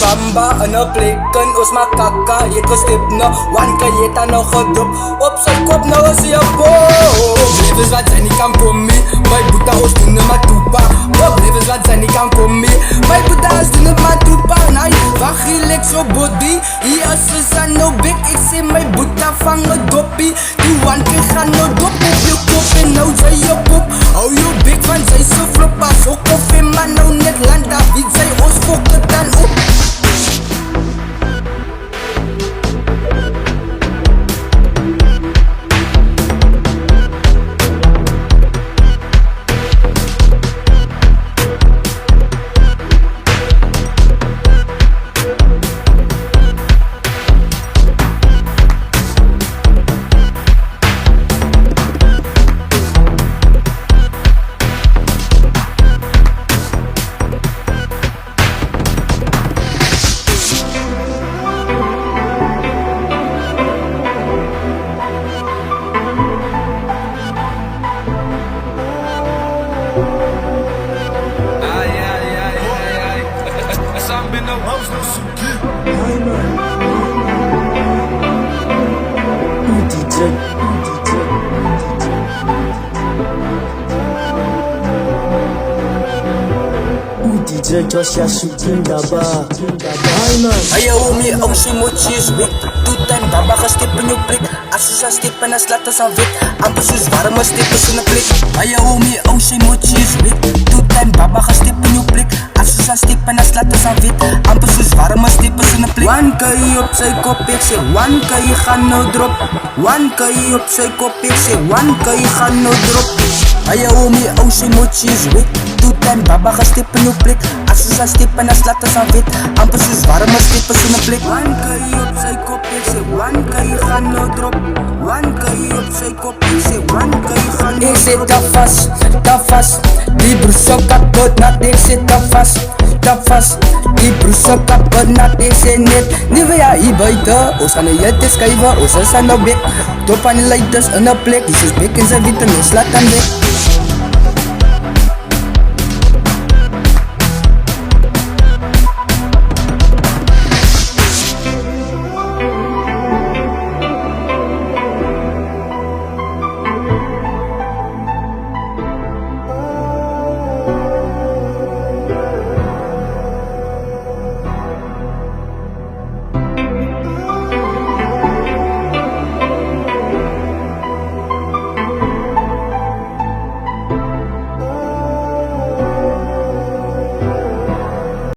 bamba in 'n plek en ons maak kakka. Jy het gestip nou, one keer jy het aan nou gedop. Op sy kop nou is hy 'n bom. Levens wat sy nie kan kom nie, my boeta ons doen net maar toepa. Op levens wat sy nie kan kom nie, my boeta ons doen net maar toepa. Nee, wag hier lek so body, hier is aan nou big. Ik sê my boeta vang 'n doppie. Die one keer gaan nou dop op jou kop en nou sy jou kop. Hou jou big van sy so flop as ook of en man nou net land daar wie sy ons fok het dan op. DJ Joshua shooting daba. Hey homie, ou sy mochi is wit. Two-time baba gestep in jou plek. As ons aan step en as laat ons aan wit. Amper soos warme steppers in 'n plek. Hey homie, ou sy mochi is wit. Two-time baba gestep in jou plek. As ons aan step en as laat ons aan wit. Amper soos warme steppers in 'n plek. One kay op sy kop, ek sê one kay gaan nou drop. One kay op sy kop, ek sê one kay gaan nou drop. Hey homie, ou sy mochi is wit. Two-time baba gestep in jou plek. As ons aan step en as laat ons aan wit. Amper soos warme steppers in 'n plek. One kay op sy kop, ek sê one kay gaan nou drop. One kay op sy kop, ek sê one kay gaan nou drop. Ek sê ta vas, die broer so kapot nat. Ek sê ta vas, die broer so kapot nat. Ek sê net, nie weer hier buite. Ons gaan nou jette skuive, ons is aan nou bek. Top aan die lighters in 'n plek. Dis is bek en sy vitamine, slaat aan bek.